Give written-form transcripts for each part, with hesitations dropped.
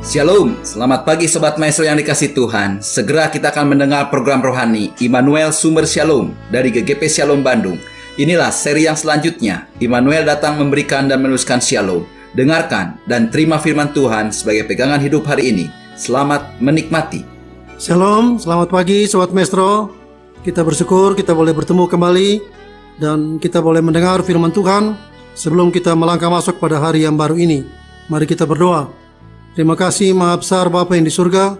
Shalom, selamat pagi Sobat Maestro yang dikasih Tuhan. Segera kita akan mendengar program rohani Immanuel Sumber Shalom dari GGP Shalom Bandung. Inilah seri yang selanjutnya. Immanuel datang memberikan dan meneruskan Shalom. Dengarkan dan terima firman Tuhan sebagai pegangan hidup hari ini. Selamat menikmati. Shalom, selamat pagi Sobat Maestro. Kita bersyukur kita boleh bertemu kembali dan kita boleh mendengar firman Tuhan sebelum kita melangkah masuk pada hari yang baru ini. Mari kita berdoa. Terima kasih Maha Besar Bapa yang di surga,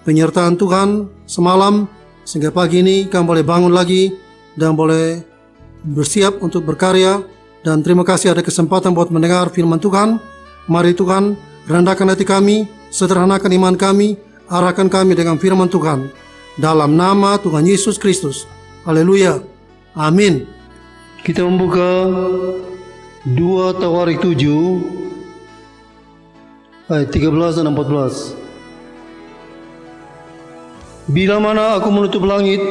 penyertaan Tuhan semalam sehingga pagi ini kami boleh bangun lagi dan boleh bersiap untuk berkarya. Dan terima kasih ada kesempatan buat mendengar firman Tuhan. Mari Tuhan rendahkan hati kami, sederhanakan iman kami, arahkan kami dengan firman Tuhan. Dalam nama Tuhan Yesus Kristus. Haleluya. Amin. Kita membuka 2 Tawarik 7 ayat 13 dan 14. Bila mana aku menutup langit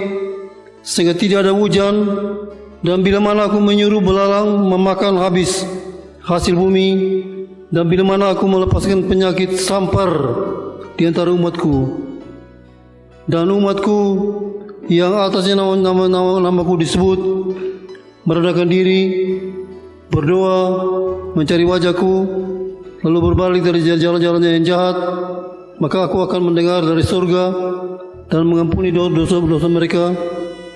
sehingga tidak ada hujan, dan bila mana aku menyuruh belalang memakan habis hasil bumi, dan bila mana aku melepaskan penyakit sampar di antara umatku, dan umatku yang atasnya namaku disebut merendahkan diri, berdoa, mencari wajahku, lalu berbalik dari jalan-jalannya yang jahat, maka aku akan mendengar dari surga dan mengampuni dosa-dosa mereka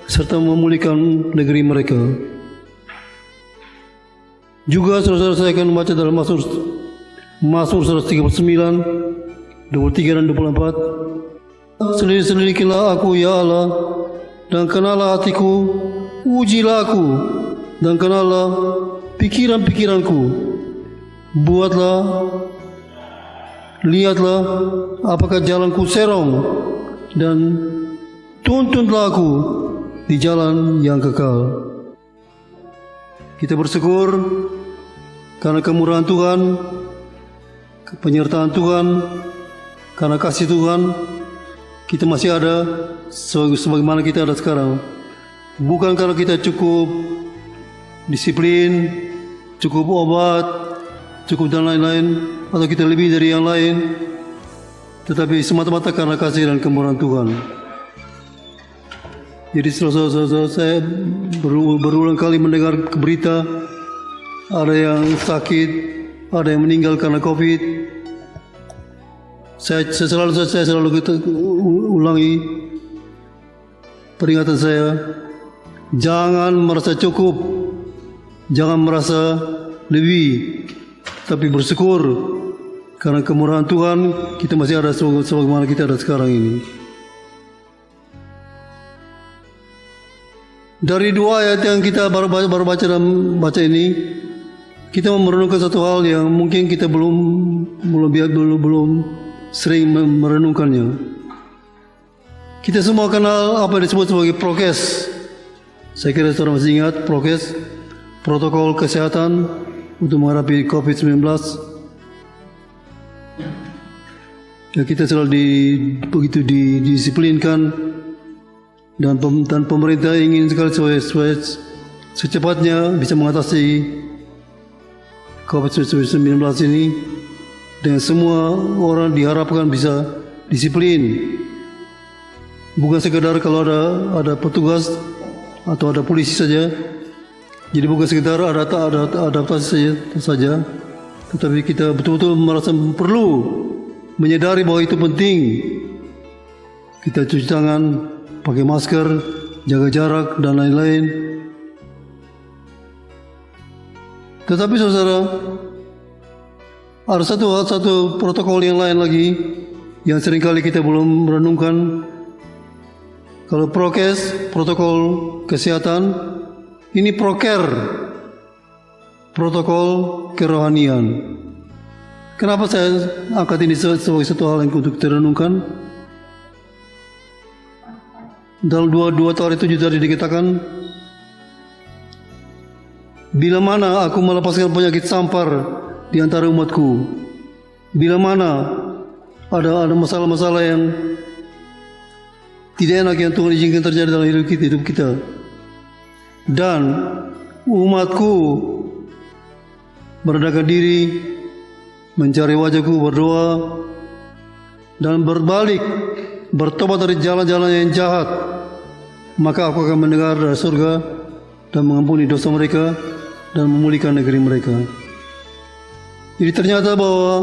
serta memulihkan negeri mereka. Juga saudara saya akan membaca dalam Mazmur 139, 23 dan 24. Selidikilah aku ya Allah, dan kenalah hatiku, ujilah aku, dan kenalah pikiran-pikiranku. Buatlah, lihatlah apakah jalanku serong, dan tuntunlah aku di jalan yang kekal. Kita bersyukur karena kemurahan Tuhan, penyertaan Tuhan, karena kasih Tuhan, kita masih ada sebagaimana kita ada sekarang. Bukan karena kita cukup disiplin, cukup obat, cukup dan lain-lain, atau kita lebih dari yang lain, tetapi semata-mata karena kasih dan kemurahan Tuhan. Jadi saudara-saudara saya berulang kali mendengar berita ada yang sakit, ada yang meninggal karena COVID. Saya selalu ulangi peringatan saya, jangan merasa cukup, jangan merasa lebih, tapi bersyukur karena kemurahan Tuhan kita masih ada sebagaimana kita ada sekarang ini. Dari dua ayat yang kita baru baca dalam baca ini, kita merenungkan satu hal yang mungkin kita belum sering merenungkannya. Kita semua kenal apa yang disebut sebagai prokes. Saya kira saudara masih ingat prokes, protokol kesehatan untuk menghadapi COVID-19. Ya, kita selalu begitu didisiplinkan, dan pemerintah ingin sekali secepatnya bisa mengatasi COVID-19 ini, dan semua orang diharapkan bisa disiplin. Bukan sekedar kalau ada petugas atau ada polisi saja. Jadi bukan sekedar ada adaptasi saja, tetapi kita betul-betul merasa perlu menyadari bahwa itu penting. Kita cuci tangan, pakai masker, jaga jarak dan lain-lain. Tetapi saudara, ada satu protokol yang lain lagi yang seringkali kita belum merenungkan. Kalau prokes, protokol kesehatan, ini proker, protokol kerohanian. Kenapa saya angkat ini sebagai satu hal yang untuk direnungkan? Dalam 2 Tawarik 7 tadi dikatakan, bila mana aku melepaskan penyakit sampar di antara umatku, bila mana ada masalah-masalah yang tidak enak yang Tuhan izinkan terjadi dalam hidup kita, dan umatku merendahkan diri, mencari wajahku, berdoa, dan berbalik, bertobat dari jalan-jalan yang jahat, maka Aku akan mendengar dari surga dan mengampuni dosa mereka dan memulihkan negeri mereka. Jadi ternyata bahwa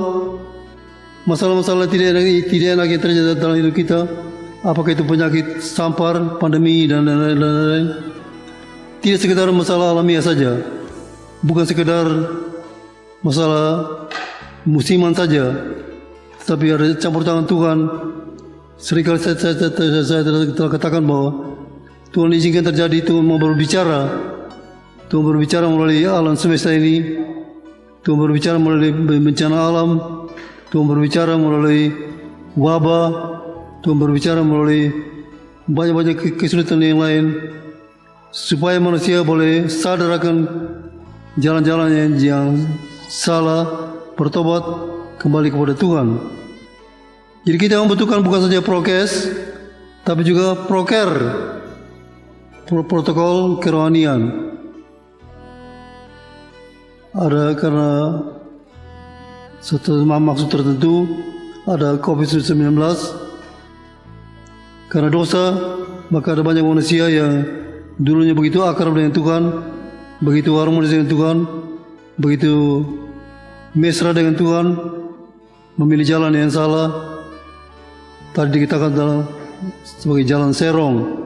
masalah-masalah tidak enak yang terjadi dalam hidup kita, apakah itu penyakit, sampar, pandemi, dan lain-lain, tidak sekedar masalah alamiah saja, bukan sekedar masalah musiman saja, tetapi ada campur tangan Tuhan. Seringkali saya telah katakan bahwa Tuhan izinkan terjadi. Tuhan mau berbicara. Tuhan berbicara melalui alam semesta ini. Tuhan berbicara melalui bencana alam. Tuhan berbicara melalui wabah. Tuhan berbicara melalui banyak-banyak kesulitan yang lain, supaya manusia boleh sadar akan jalan-jalan yang salah, bertobat kembali kepada Tuhan. Jadi kita membutuhkan bukan saja prokes, tapi juga proker, protokol kerohanian. Ada karena satu maksud tertentu, ada COVID-19. Karena dosa, maka ada banyak manusia yang dulunya begitu akrab dengan Tuhan, begitu harmonis dengan Tuhan, begitu mesra dengan Tuhan, memilih jalan yang salah. Tadi dikatakan sebagai jalan serong.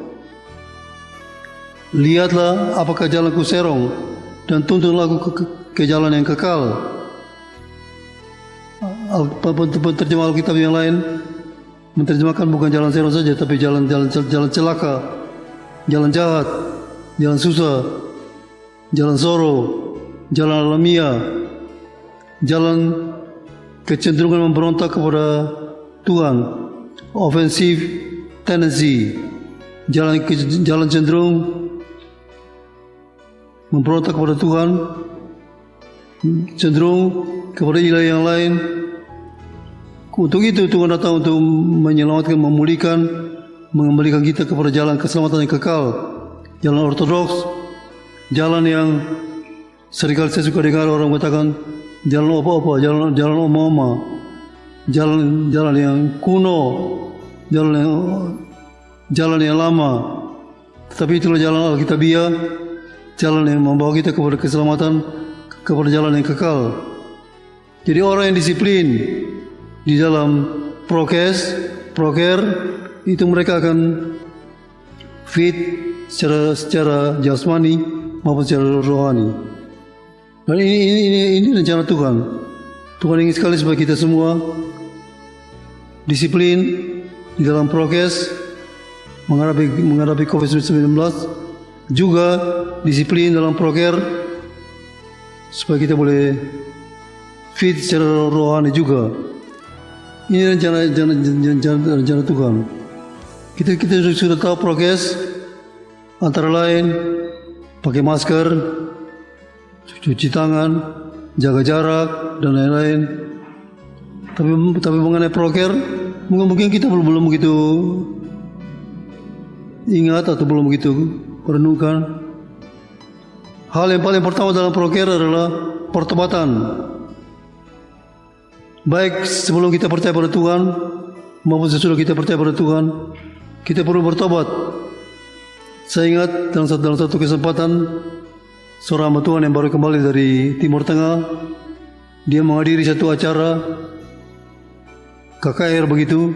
Lihatlah apakah jalanku serong, dan tuntunlah aku ke jalan yang kekal. Terjemah Alkitab yang lain menerjemahkan bukan jalan serong saja, tapi jalan celaka, jalan jahat, jalan susah, jalan soro, jalan alamiah, jalan kecenderungan memberontak kepada Tuhan, offensive tendency, jalan cenderung memberontak kepada Tuhan, cenderung kepada ilah yang lain. Untuk itu Tuhan datang untuk menyelamatkan, memulihkan, mengembalikan kita kepada jalan keselamatan yang kekal, jalan ortodoks, jalan yang seringkali saya suka dengar orang mengatakan jalan apa-apa, jalan oma-oma, jalan yang kuno, jalan yang lama. Tetapi itulah jalan Alkitabiah, jalan yang membawa kita kepada keselamatan, kepada jalan yang kekal. Jadi orang yang disiplin di dalam proker, itu mereka akan fit secara jasmani maupun secara rohani. Dan ini rencana Tuhan. Tuhan ingin sekali supaya kita semua disiplin di dalam prokes menghadapi COVID-19, juga disiplin dalam proker supaya kita boleh fit secara rohani juga. Ini rencana Tuhan. Kita sudah tahu prokes, antara lain pakai masker, cuci tangan, jaga jarak, dan lain-lain. Tapi mengenai proker, mungkin kita belum begitu ingat atau belum begitu merenungkan. Hal yang paling pertama dalam proker adalah pertobatan. Baik sebelum kita percaya pada Tuhan maupun sesudah kita percaya pada Tuhan, kita perlu bertobat. Saya ingat dalam satu kesempatan, seorang hamba Tuhan yang baru kembali dari Timur Tengah, dia menghadiri satu acara KKR begitu.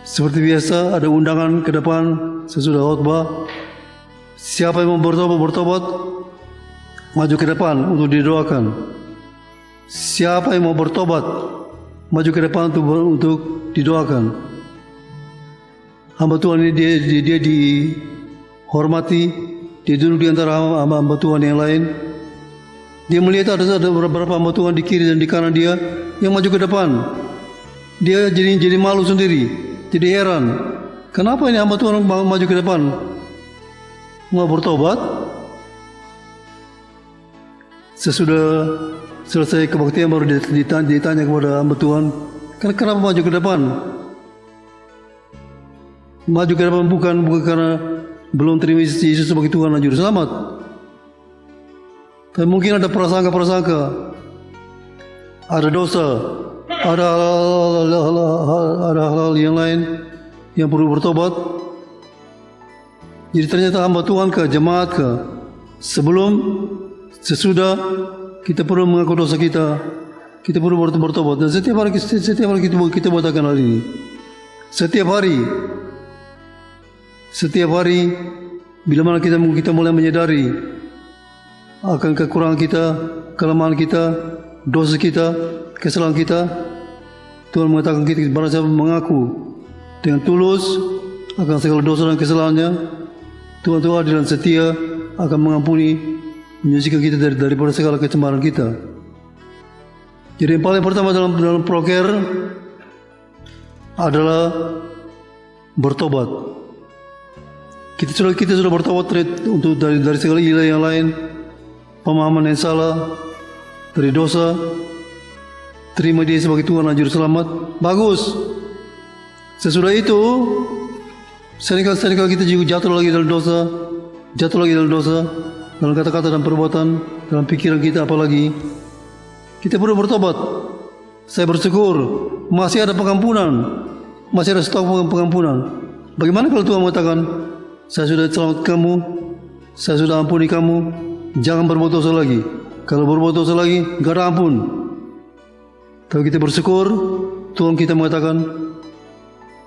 Seperti biasa ada undangan ke depan sesudah khotbah. Siapa yang mau bertobat, maju ke depan untuk didoakan. Siapa yang mau bertobat, maju ke depan untuk didoakan. Hamba Tuhan ini dia dihormati, dia duduk di antara hamba Tuhan yang lain. Dia melihat ada beberapa hamba Tuhan di kiri dan di kanan dia yang maju ke depan. Dia jadi malu sendiri, jadi heran. Kenapa ini hamba Tuhan maju ke depan? Mau bertobat? Sesudah selesai kebaktian baru ditanya kepada hamba Tuhan, kenapa maju ke depan? Maju ke depan bukan karena belum terima Yesus sebagai Tuhan dan Juru Selamat. Tapi mungkin ada prasangka, ada dosa, ada hal-hal yang lain yang perlu bertobat. Jadi ternyata hamba Tuhan ke jemaat ke sebelum sesudah kita perlu mengaku dosa kita perlu bertobat. Dan setiap hari kita buatkan hal ini. Setiap hari bila mana kita mulai menyadari akan kekurangan kita, kelemahan kita, dosa kita, kesalahan kita, Tuhan mengatakan kita barang siapa mengaku dengan tulus akan segala dosa dan kesalahannya, Tuhan itu adil dan setia akan mengampuni, menyucikan kita daripada segala kecemaran kita. Jadi yang paling pertama dalam proker adalah bertobat. Kita sudah bertobat untuk dari segala ilah yang lain, pemahaman yang salah, dari dosa, terima Dia sebagai Tuhan dan Juru Selamat. Bagus. Sesudah itu, seringkali kita juga jatuh lagi dalam dosa, dalam kata-kata dan perbuatan, dalam pikiran kita apalagi. Kita perlu bertobat. Saya bersyukur masih ada pengampunan, masih ada stok pengampunan. Bagaimana kalau Tuhan mengatakan, saya sudah selamat kamu, saya sudah ampuni kamu, jangan berbuat dosa lagi. Kalau berbuat dosa lagi, gak ada ampun. Tapi kita bersyukur, Tuhan kita mengatakan,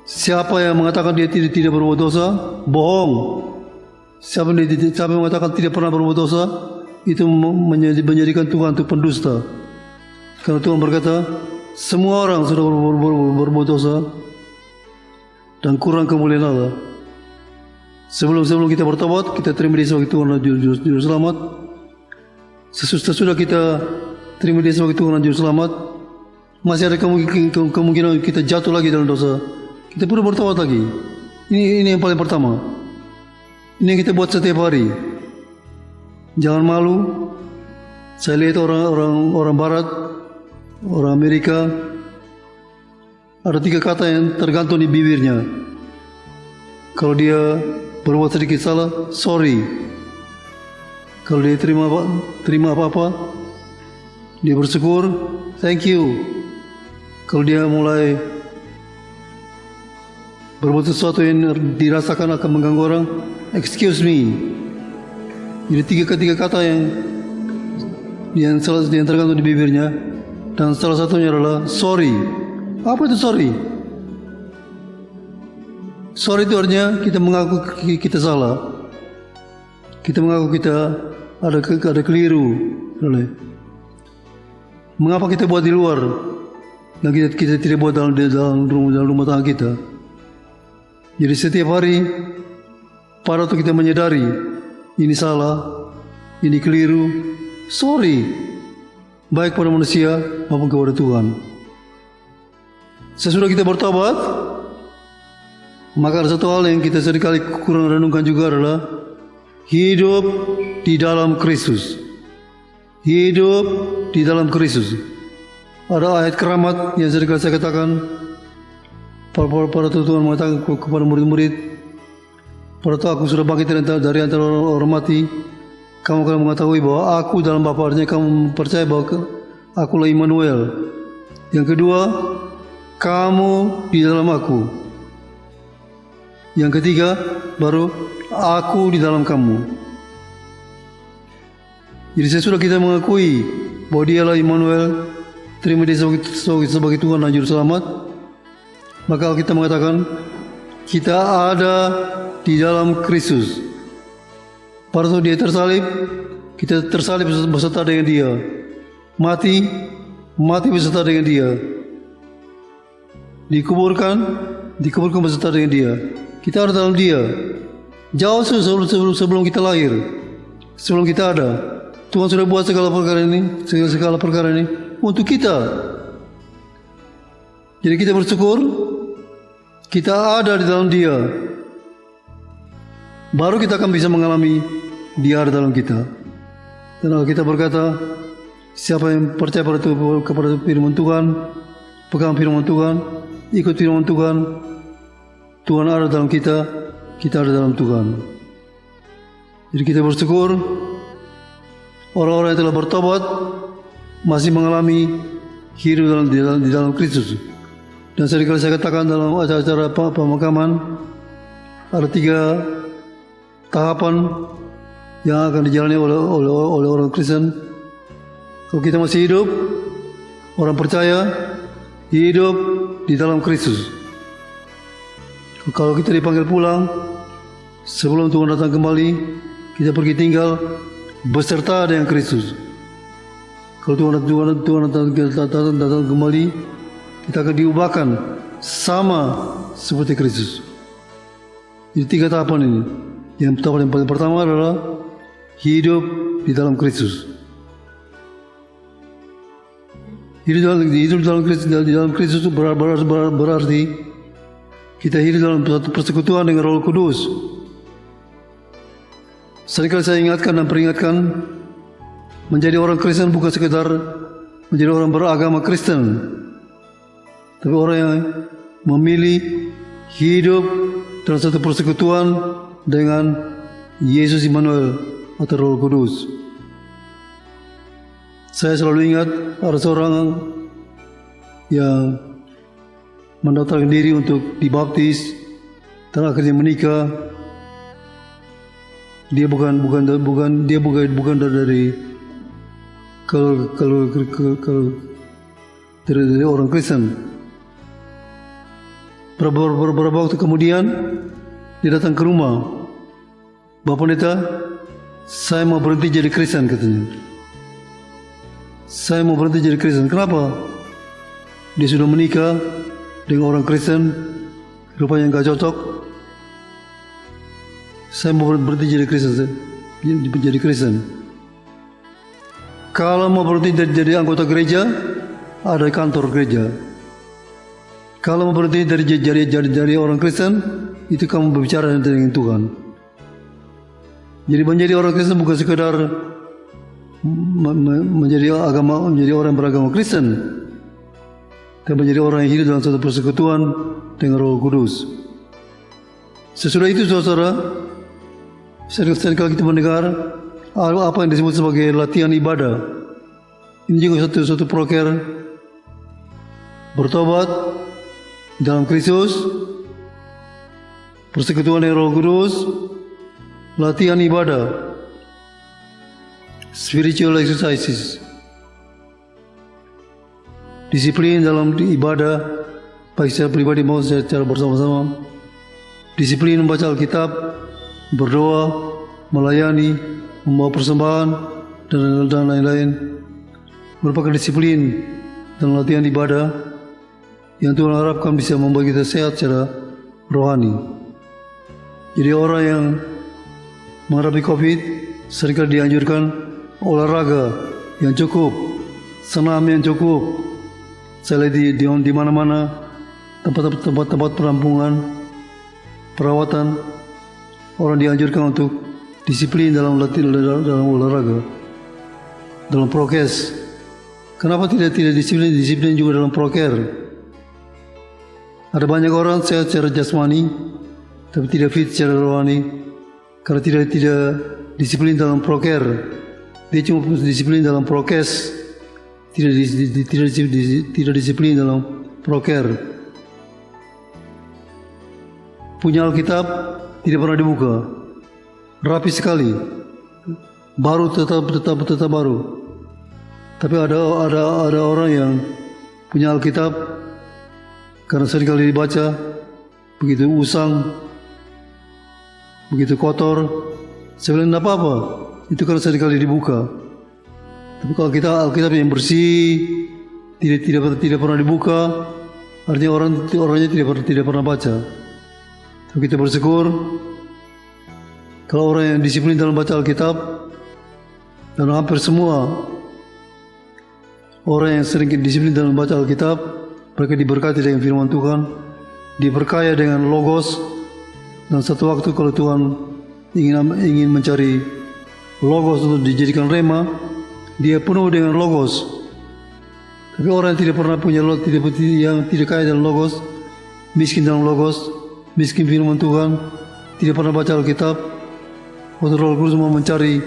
siapa yang mengatakan dia tidak berbuat dosa, bohong. Siapa yang mengatakan tidak pernah berbuat dosa, itu menjadikan Tuhan itu pendusta. Karena Tuhan berkata, semua orang sudah berbuat dosa dan kurang kemuliaan Allah. Sebelum kita bertobat, kita terima Dia sebagai Tuhan dan Juru Selamat. Sesudah kita terima Dia sebagai Tuhan dan Juru Selamat, masih ada kemungkinan kita jatuh lagi dalam dosa. Kita perlu bertobat lagi. Ini yang paling pertama. Ini yang kita buat setiap hari. Jangan malu. Saya lihat orang Barat, orang Amerika, ada 3 kata yang tergantung di bibirnya. Kalau dia berbuat sedikit salah, sorry. Kalau dia terima apa-apa, dia bersyukur, thank you. Kalau dia mulai berbuat sesuatu yang dirasakan akan mengganggu orang, excuse me. Jadi 3 kata yang tergantung di bibirnya, dan salah satunya adalah sorry. Apa itu sorry? Sorry itu artinya kita mengaku kita salah. Kita mengaku kita ada keliru. Mengapa kita buat di luar dan kita tidak buat dalam rumah tangga kita? Jadi setiap hari pada waktu kita menyadari ini salah, ini keliru, sorry, baik pada manusia maupun kepada Tuhan. Sesudah kita bertobat, maka ada satu hal yang kita seringkali kurang renungkan juga adalah hidup di dalam Kristus. Hidup di dalam Kristus. Ada ayat keramat yang seringkali saya katakan, para Tuhan mengatakan kepada murid-murid, pada waktu aku sudah bangkit dari antara orang mati, kamu akan mengetahui bahwa aku dalam Bapa, artinya kamu percaya bahwa akulah Immanuel. Yang kedua, kamu di dalam aku. Yang ketiga, baru aku di dalam kamu. Jadi sesudah kita mengakui bahwa Dialah Immanuel, terima Dia sebagai Tuhan dan Juru Selamat, maka kita mengatakan kita ada di dalam Kristus. Pada saat Dia tersalib, kita tersalib beserta dengan Dia. Mati beserta dengan Dia. Dikuburkan beserta dengan Dia. Kita ada dalam Dia. Jauh sebelum kita lahir, sebelum kita ada, Tuhan sudah buat segala perkara ini untuk kita. Jadi kita bersyukur kita ada di dalam Dia. Baru kita akan bisa mengalami Dia ada dalam kita. Dan kita berkata, siapa yang percaya kepada firman Tuhan, pegang firman Tuhan, ikut firman Tuhan, Tuhan ada dalam kita, kita ada dalam Tuhan. Jadi kita bersyukur orang-orang yang telah bertobat masih mengalami hidup di dalam Kristus. Dan seringkali saya katakan dalam acara-acara pemakaman, ada 3 tahapan yang akan dijalani oleh orang Kristen. Kalau kita masih hidup, orang percaya hidup di dalam Kristus. Kalau kita dipanggil pulang, sebelum Tuhan datang kembali, kita pergi tinggal beserta dengan Kristus. Kalau Tuhan datang kembali, kita akan diubahkan sama seperti Kristus. Jadi 3 tahapan ini. Yang paling pertama adalah hidup di dalam Kristus. Hidup di dalam Kristus itu berarti kita hidup dalam satu persekutuan dengan Roh Kudus. Seringkali saya ingatkan dan peringatkan, menjadi orang Kristen bukan sekedar menjadi orang beragama Kristen, tapi orang yang memilih hidup dalam satu persekutuan dengan Yesus Immanuel atau Roh Kudus. Saya selalu ingat ada seorang yang mendaftarkan diri untuk dibaptis dan akhirnya menikah. Dia bukan dari kalau dari orang Kristen. Beberapa waktu kemudian dia datang ke rumah. Bapak Pendeta, saya mau berhenti jadi Kristen, katanya. Saya mau berhenti jadi Kristen. Kenapa? Dia sudah menikah dengan orang Kristen, rupanya nggak cocok. Saya mau berhenti jadi Kristen. Kalau mau berhenti jadi anggota gereja, ada kantor gereja. Kalau mau berhenti dari orang Kristen, itu kamu berbicara dengan Tuhan. Jadi menjadi orang Kristen bukan sekedar menjadi orang beragama Kristen, tapi menjadi orang yang hidup dalam satu persekutuan dengan Roh Kudus. Sesudah itu, saudara, seringkali kita mendengar apa yang disebut sebagai latihan ibadah. Ini juga satu proker bertobat dalam Kristus, persekutuan dengan Roh Kudus, latihan ibadah, spiritual exercises, disiplin dalam ibadah, baik secara pribadi maupun secara bersama-sama, disiplin membaca Alkitab, berdoa, melayani, membawa persembahan, dan lain-lain, merupakan disiplin dan latihan ibadah yang Tuhan harapkan bisa membuat kita sehat secara rohani. Jadi orang yang menghadapi COVID seringkali dianjurkan olahraga yang cukup, senam yang cukup. Saya lihat di mana-mana tempat perampungan, perawatan, orang dianjurkan untuk disiplin dalam olahraga, dalam prokes. Kenapa tidak disiplin juga dalam proker? Ada banyak orang sehat secara jasmani, tapi tidak fit secara rohani, karena tidak disiplin dalam proker. Dia cuma disiplin dalam prokes, tidak disiplin dalam proker. Punya Alkitab tidak pernah dibuka, rapi sekali, baru tetap baru. Tapi ada orang yang punya Alkitab, karena seringkali dibaca begitu usang, begitu kotor. Saya bilang tidak apa-apa, itu karena seringkali dibuka. Tapi kalau Alkitab yang bersih, tidak pernah dibuka, artinya orangnya tidak pernah baca. Tapi kita bersyukur kalau orang yang disiplin dalam baca Alkitab, dan hampir semua orang yang sering disiplin dalam baca Alkitab, mereka diberkati dengan firman Tuhan, diperkaya dengan logos. Dan satu waktu kalau Tuhan ingin mencari logos untuk dijadikan rema, dia penuh dengan logos. Tapi orang yang tidak pernah punya yang tidak kaya dalam logos, miskin dalam logos, miskin firman Tuhan, tidak pernah baca Alkitab, waktu Roh Kudus mau mencari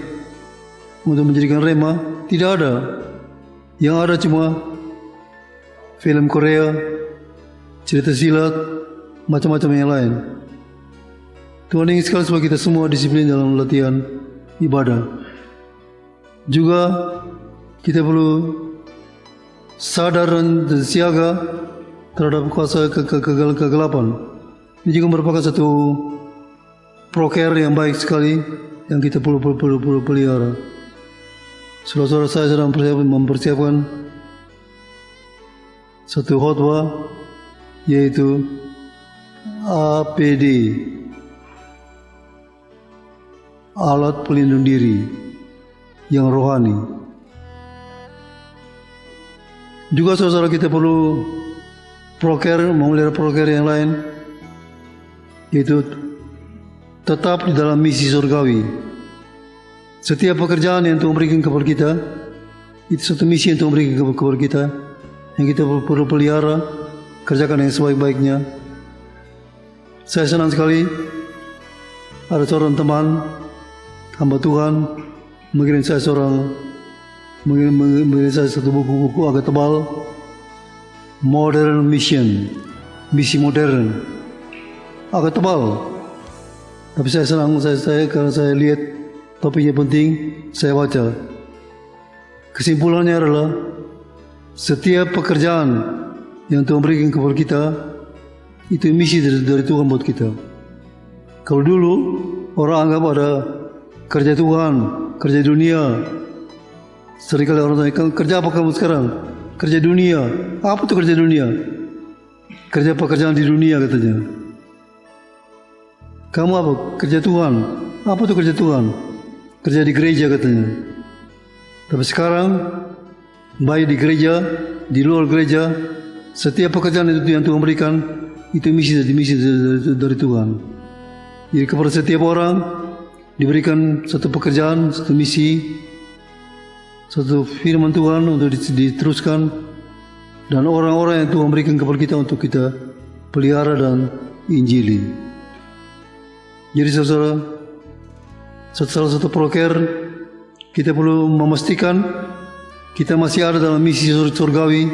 untuk menjadikan rema, tidak ada. Yang ada cuma film Korea, cerita silat, macam-macam yang lain. Tuhan ingin sekali supaya kita semua disiplin dalam latihan ibadah. Juga kita perlu sadar dan siaga terhadap kuasa kegelapan. Ini juga merupakan satu proker yang baik sekali yang kita perlu pelihara. Saudara-saudara, saya sedang mempersiapkan satu khotbah, yaitu APD, alat pelindung diri yang rohani. Juga saudara, kita perlu memelihara proker yang lain, yaitu tetap di dalam misi surgawi. Setiap pekerjaan yang Tuhan berikan kepada kita, itu satu misi yang Tuhan berikan kepada kita, yang kita perlu pelihara, kerjakan yang sebaik-baiknya. Saya senang sekali ada seorang teman hamba Tuhan mengirim saya satu buku agak tebal, Modern Mission, misi modern, agak tebal. Tapi saya senang, karena saya lihat topiknya penting, saya baca. Kesimpulannya adalah setiap pekerjaan yang Tuhan berikan kepada kita, itu misi dari Tuhan buat kita. Kalau dulu orang anggap ada kerja Tuhan, kerja dunia. Seringkali orang tanya, kerja apa kamu sekarang? Kerja dunia. Apa itu kerja dunia? Kerja pekerjaan di dunia katanya. Kamu apa? Kerja Tuhan. Apa itu kerja Tuhan? Kerja di gereja katanya. Tapi sekarang, baik di gereja, di luar gereja, setiap pekerjaan itu yang Tuhan berikan, itu misi dari Tuhan. Jadi kepada setiap orang diberikan satu pekerjaan, satu misi, satu firman Tuhan untuk diteruskan, dan orang-orang yang Tuhan berikan kepada kita untuk kita pelihara dan injili. Jadi saudara, salah satu proker, kita perlu memastikan kita masih ada dalam misi surgawi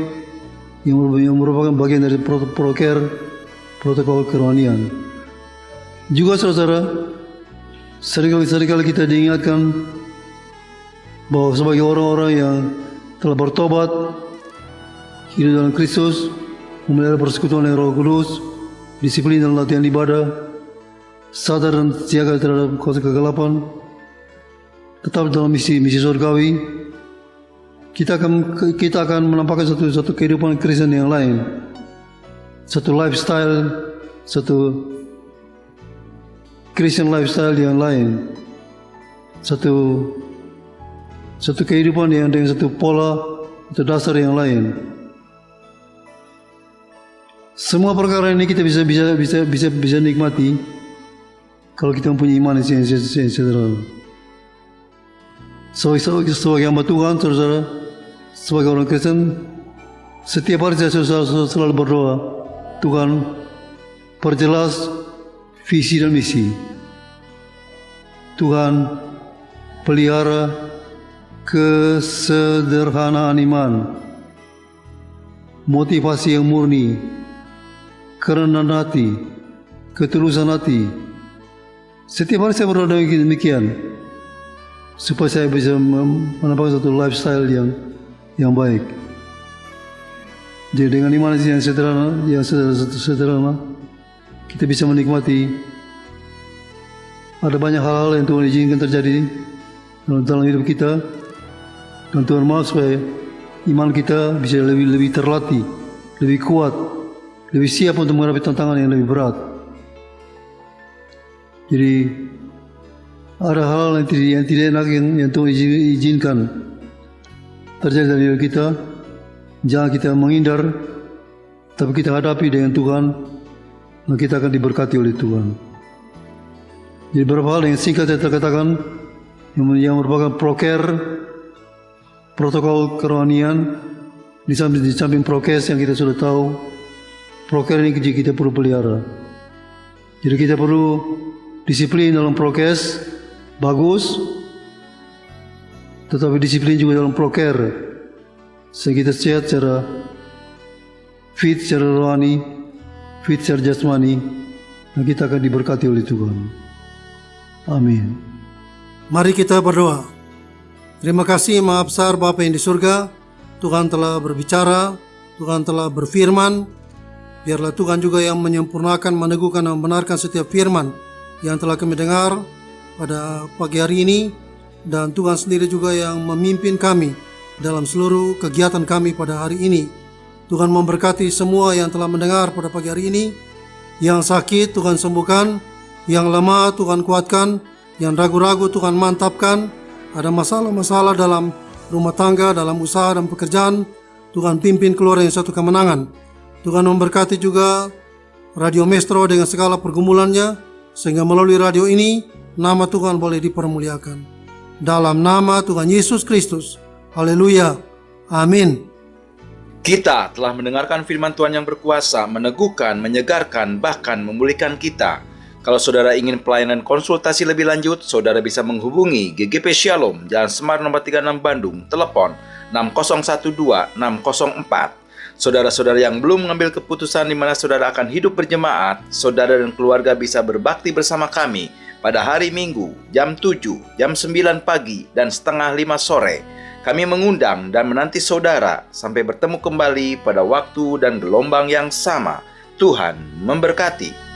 yang merupakan bagian dari proker protokol kerohanian. Juga saudara, seringkali kita diingatkan bahwa sebagai orang-orang yang telah bertobat, hidup dalam Kristus, memelihara persekutuan dengan Roh Kudus, disiplin dalam latihan ibadah, sadar dan siaga terhadap kuasa kegelapan, tetap dalam misi surgawi, kita akan menampakkan satu kehidupan Kristen yang lain, satu lifestyle, satu Christian lifestyle yang lain, satu kehidupan yang dengan satu pola atau dasar yang lain. Semua perkara ini kita bisa nikmati kalau kita mempunyai iman yang sederhana. Sebagai hamba Tuhan, saudara, sebagai orang Kristen, setiap hari saya selalu berdoa, Tuhan, perjelas visi dan misi. Tuhan, pelihara kesederhanaan iman, motivasi yang murni, kerendahan hati, ketulusan hati. Setiap hari saya berdoa demikian, supaya saya bisa menampakkan satu lifestyle yang baik. Jadi dengan iman yang sederhana, kita bisa menikmati ada banyak hal-hal yang Tuhan izinkan terjadi dalam hidup kita, dan Tuhan mau supaya iman kita bisa lebih terlatih, lebih kuat, lebih siap untuk menghadapi tantangan yang lebih berat. Jadi ada hal yang tidak enak yang Tuhan izinkan terjadi dalam hidup kita. Jangan kita menghindar, tapi kita hadapi dengan Tuhan, dan kita akan diberkati oleh Tuhan. Jadi beberapa hal yang singkat saya terkatakan yang merupakan protokol kerohanian, di samping prokes yang kita sudah tahu, proker ini kita perlu pelihara. Jadi kita perlu disiplin dalam prokes, bagus, tetapi disiplin juga dalam proker, sehingga kita sehat fit secara rohani, fit secara jasmani, dan kita akan diberkati oleh Tuhan. Amin. Mari kita berdoa. Terima kasih Maha Besar Bapa yang di surga, Tuhan telah berbicara, Tuhan telah berfirman. Biarlah Tuhan juga yang menyempurnakan, meneguhkan dan membenarkan setiap firman yang telah kami dengar pada pagi hari ini. Dan Tuhan sendiri juga yang memimpin kami dalam seluruh kegiatan kami pada hari ini. Tuhan memberkati semua yang telah mendengar pada pagi hari ini. Yang sakit Tuhan sembuhkan, yang lemah Tuhan kuatkan, yang ragu-ragu Tuhan mantapkan. Ada masalah-masalah dalam rumah tangga, dalam usaha dan pekerjaan, Tuhan pimpin keluar yang satu kemenangan. Tuhan memberkati juga Radio Maestro dengan segala pergumulannya, sehingga melalui radio ini nama Tuhan boleh dipermuliakan. Dalam nama Tuhan Yesus Kristus. Haleluya. Amin. Kita telah mendengarkan firman Tuhan yang berkuasa, meneguhkan, menyegarkan, bahkan memulihkan kita. Kalau saudara ingin pelayanan konsultasi lebih lanjut, saudara bisa menghubungi GGP Shalom, Jalan Semar nomor 36 Bandung, telepon 6012-604. Saudara-saudara yang belum mengambil keputusan di mana saudara akan hidup berjemaat, saudara dan keluarga bisa berbakti bersama kami pada hari Minggu, jam 7, jam 9 pagi, dan setengah 5 sore. Kami mengundang dan menanti saudara sampai bertemu kembali pada waktu dan gelombang yang sama. Tuhan memberkati.